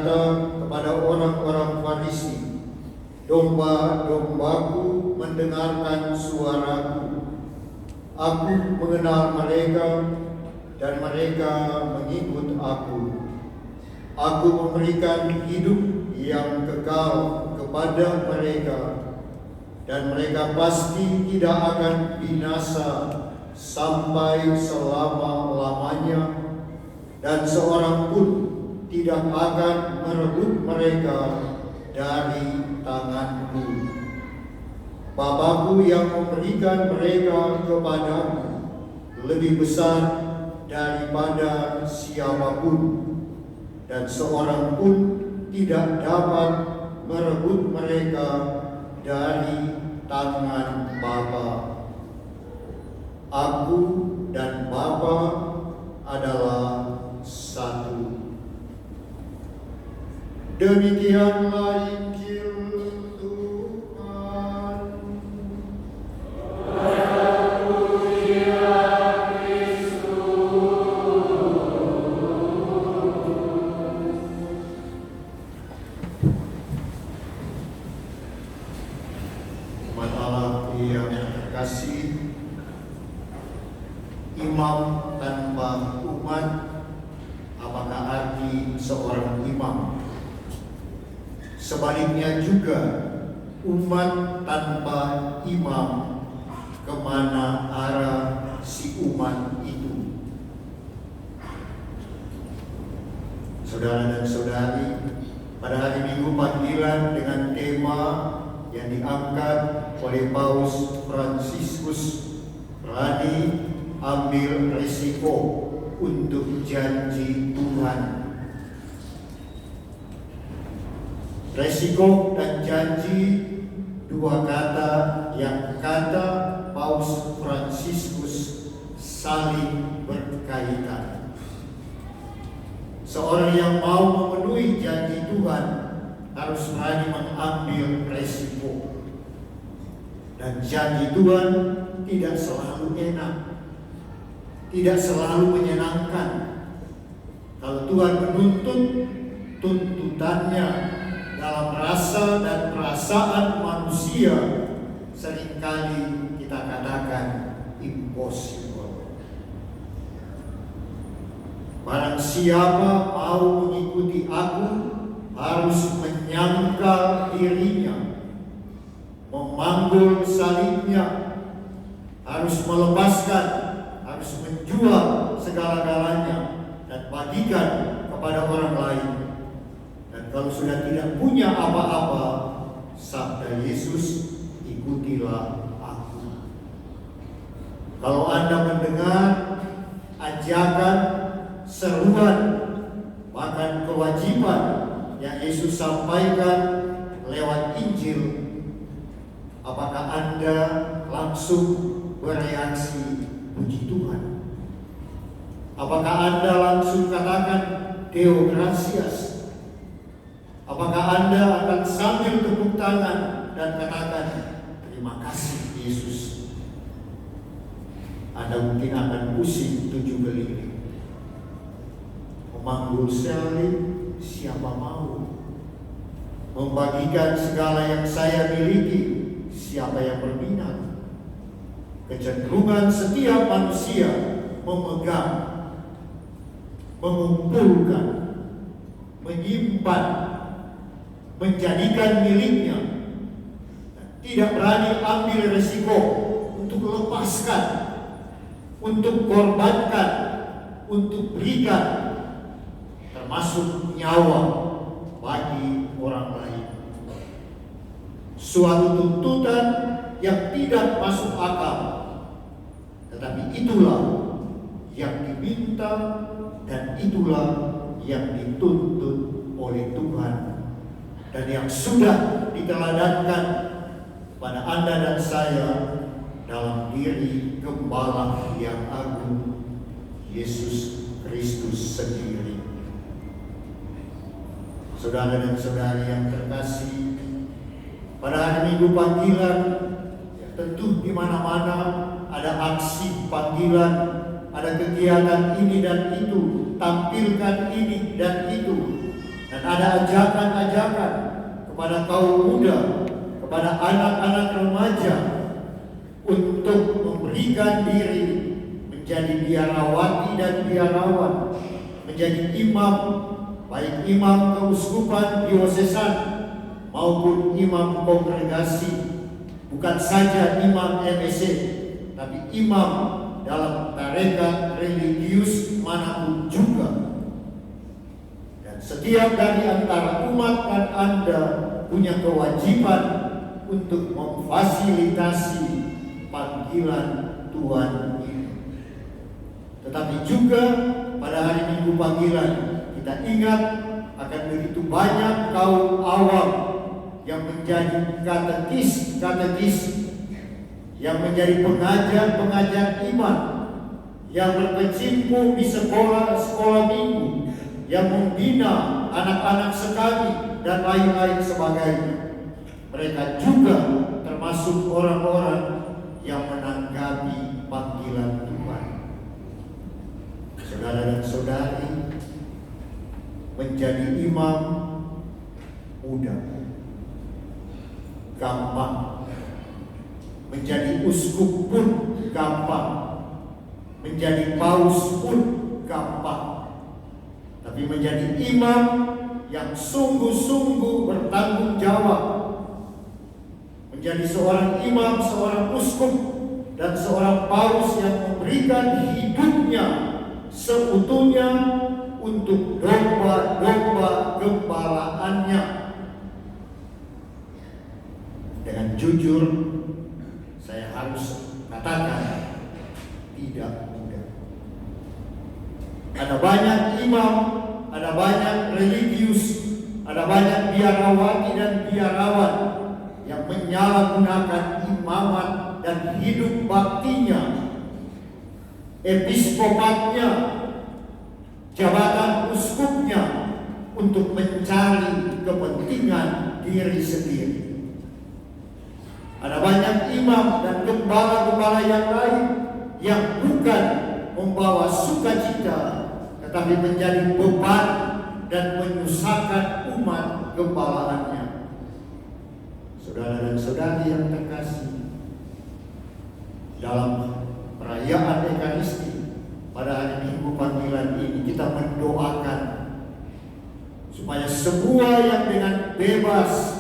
berkata kepada orang-orang Farisi, "Domba-dombaku mendengarkan suaraku. Aku mengenal mereka dan mereka mengikut aku. Aku memberikan hidup yang kekal kepada mereka, dan mereka pasti tidak akan binasa sampai selama-lamanya, dan seorang pun tidak akan merebut mereka dari tanganku. Bapa-Ku yang memberikan mereka kepadaku lebih besar daripada siapapun, dan seorang pun tidak dapat merebut mereka dari tangan Bapa. Aku dan Bapa adalah satu." Demikianlah Injil Tuhan. Umat Allah yang terkasih, imam tanpa umat, apakah arti seorang imam? Sebaliknya juga, umat tanpa imam, kemana arah si umat itu? Saudara dan saudari, pada hari Minggu panggilan dengan tema yang diangkat oleh Paus Fransiskus, berani ambil risiko untuk janji Tuhan. Resiko dan janji, dua kata yang kata Paus Fransiskus saling berkaitan. Seorang yang mau memenuhi janji Tuhan harus berani mengambil resiko. Dan janji Tuhan tidak selalu enak, tidak selalu menyenangkan. Kalau Tuhan menuntut, tuntutannya dalam rasa dan perasaan manusia seringkali kita katakan impossible. Barang siapa mau mengikuti aku harus menyangkal dirinya, memanggul salibnya, harus melepaskan, harus menjual segala-galanya dan bagikan kepada orang lain. Dan kalau sudah tidak punya apa-apa, sabda Yesus, ikutilah aku. Kalau Anda mendengar ajakan, seruan, bahkan kewajiban yang Yesus sampaikan lewat Injil, apakah Anda langsung bereaksi puji Tuhan? Apakah Anda langsung katakan Deo gratias? Apakah Anda akan sambil tepuk tangan dan katakan terima kasih Yesus? Anda mungkin akan pusing 7 keliling. Memanggul salib, siapa mau? Membagikan segala yang saya miliki, siapa yang berminat? Kecenderungan setiap manusia memegang, mengumpulkan, menyimpan, menjadikan miliknya, dan tidak berani ambil resiko untuk lepaskan, untuk korbankan, untuk berikan, termasuk nyawa bagi orang lain. Suatu tuntutan yang tidak masuk akal, tetapi itulah yang diminta dan itulah yang dituntut oleh Tuhan, dan yang sudah diteladankan pada Anda dan saya dalam diri Gembala yang agung, Yesus Kristus sendiri. Saudara dan saudari yang terkasih, pada hari Minggu panggilan, tentu di mana-mana ada aksi panggilan, ada kegiatan ini dan itu, tampilkan ini dan itu. Dan ada ajakan-ajakan kepada kaum muda, kepada anak-anak remaja untuk memberikan diri menjadi biarawati dan biarawan, menjadi imam, baik imam keuskupan diosesan maupun imam kongregasi, bukan saja imam MSC, tapi imam dalam tarekat religius manapun juga. Dan setiap dari antara umat dan Anda punya kewajiban untuk memfasilitasi panggilan Tuhan ini. Tetapi juga pada hari Minggu panggilan kita ingat akan begitu banyak kaum awam yang menjadi katekis, yang menjadi pengajar iman, yang berkecimpung di sekolah minggu, yang membina anak-anak sekali dan lain-lain sebagainya. Mereka juga termasuk orang-orang yang menanggapi panggilan Tuhan. Saudara dan saudari, menjadi imam mudah, gampang. Menjadi uskup pun gampang. Menjadi paus pun gampang. Tapi menjadi imam yang sungguh-sungguh bertanggung jawab, menjadi seorang imam, seorang uskup, dan seorang paus yang memberikan hidupnya seutuhnya untuk domba-domba gembalaannya. Dengan jujur, saya harus katakan tidak mudah. Ada banyak imam, ada banyak religius, ada banyak biarawati dan biarawan yang menyalahgunakan imamat dan hidup baktinya, episkopatnya, jabatan uskupnya untuk mencari kepentingan diri sendiri. Ada banyak imam dan gembala-gembala yang lain yang bukan membawa sukacita, tetapi menjadi beban dan menyusahkan umat gembalaannya. Saudara dan saudari yang terkasih, dalam perayaan Ekaristi pada hari Minggu panggilan ini kita mendoakan supaya semua yang dengan bebas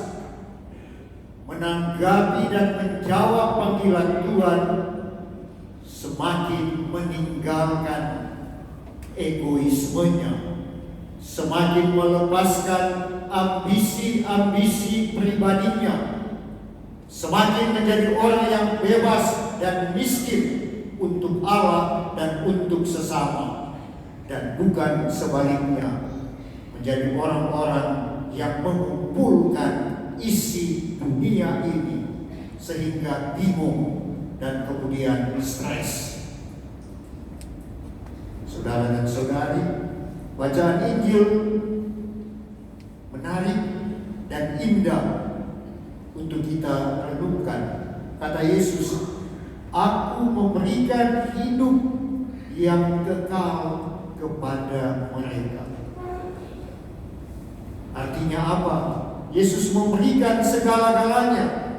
menanggapi dan menjawab panggilan Tuhan semakin meninggalkan egoismenya, semakin melepaskan ambisi-ambisi pribadinya, semakin menjadi orang yang bebas dan miskin untuk Allah dan untuk sesama, dan bukan sebaliknya menjadi orang-orang yang mengumpulkan isi dunia ini sehingga bingung dan kemudian stres. Saudara dan saudari, bacaan Injil menarik dan indah untuk kita renungkan. Kata Yesus, "Aku memberikan hidup yang kekal kepada mereka." Artinya apa? Yesus memberikan segala-galanya.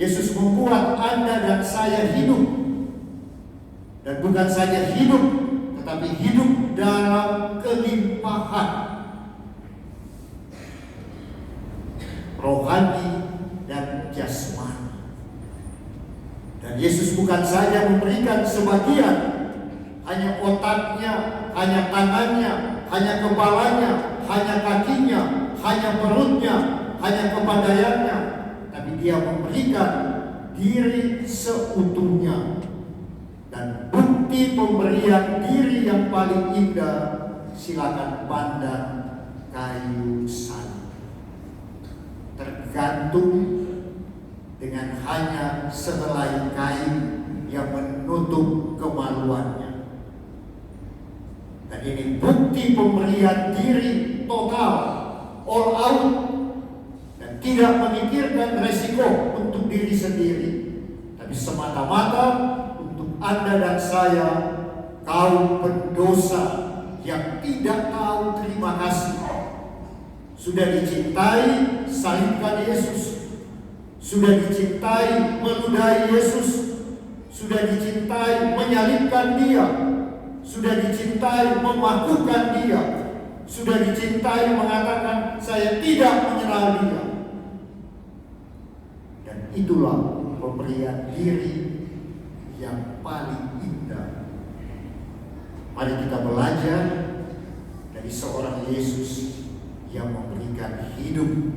Yesus membuat Anda dan saya hidup. Dan bukan saja hidup, tetapi hidup dalam kelimpahan rohani dan jasmani. Dan Yesus bukan saja memberikan sebagian, hanya otaknya, hanya tangannya, hanya kepalanya, hanya kakinya, hanya perutnya, hanya kepandaiannya, tapi Dia memberikan diri seutuhnya. Dan bukti pemberian diri yang paling indah, silakan pandang kayu salib. Tergantung dengan hanya sehelai kain yang menutup kemaluannya. Dan ini bukti pemberian diri total, all out, dan tidak memikirkan resiko untuk diri sendiri, tapi semata-mata untuk Anda dan saya, kaum pendosa yang tidak tahu terima kasih, Sudah dicintai, salibkan Yesus. Sudah dicintai, meludahi Yesus. Sudah dicintai, menyalibkan Dia. Sudah dicintai, memakukan Dia. Sudah dicintai, mengatakan saya tidak menyerah Dia. Dan itulah pemberian diri yang paling indah. Mari kita belajar dari seorang Yesus yang memberikan hidup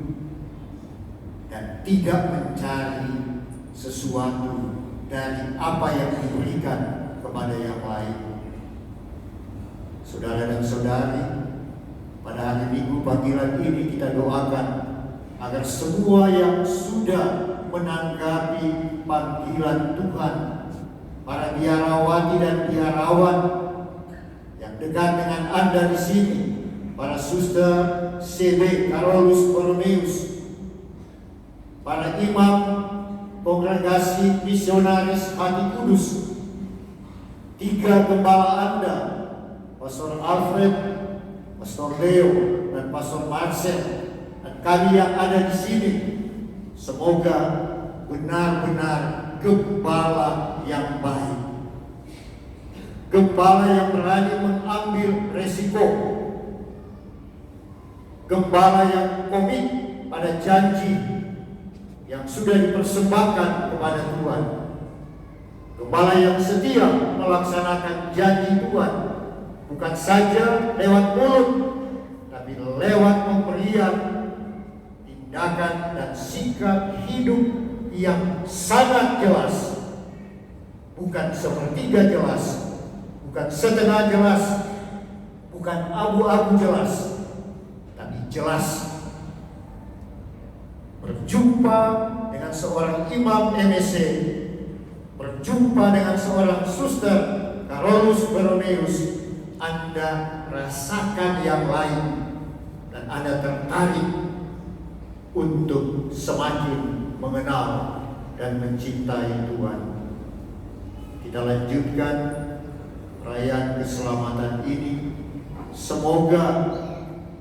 dan tidak mencari sesuatu dari apa yang diberikan kepada yang lain. Saudara dan saudari, pada hari Minggu panggilan ini kita doakan agar semua yang sudah menanggapi panggilan Tuhan, para biarawati dan biarawan yang dekat dengan Anda di sini, para suster CB Carolus Borromeus, para imam kongregasi misionaris Hati Kudus, 3 gembala Anda, Pastor Alfred, Pastor Leo, dan Pastor Marcel, dan kami yang ada di sini. Semoga benar-benar gembala yang baik, gembala yang berani mengambil resiko, gembala yang komit pada janji yang sudah dipersembahkan kepada Tuhan, gembala yang setia melaksanakan janji Tuhan, bukan saja lewat mulut, tapi lewat pemberian tindakan dan sikap hidup yang sangat jelas, bukan sepertiga jelas, bukan setengah jelas, bukan abu-abu jelas, tapi jelas. Berjumpa dengan seorang imam MSC, berjumpa dengan seorang suster Carolus Borromeus, Anda rasakan yang lain dan Anda tertarik untuk semakin mengenal dan mencintai Tuhan. Kita lanjutkan perayaan keselamatan ini. Semoga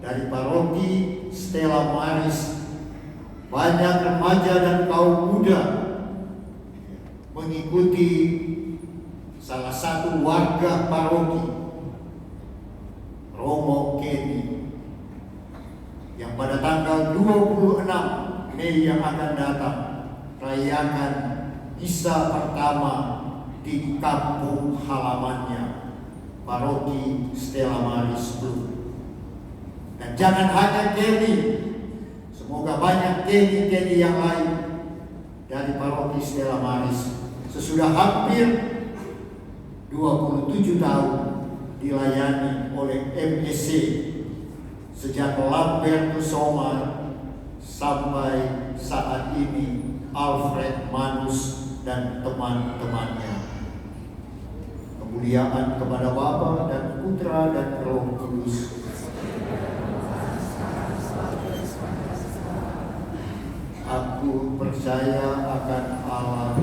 dari paroki Stella Maris banyak remaja dan kaum muda mengikuti salah satu warga paroki, Romo Kenny, yang pada tanggal 26 Mei yang akan datang rayakan misa pertama di kampung halamannya, paroki Stella Maris Blue. Dan jangan hanya Kenny, semoga banyak Kenny yang lain dari paroki Stella Maris. Sesudah hampir 27 tahun dilayani oleh MSC, sejak Lambertus Somar sampai saat ini Alfred Manus dan teman-temannya. Kemuliaan kepada Bapa dan Putra dan Roh Kudus. Aku percaya akan Allah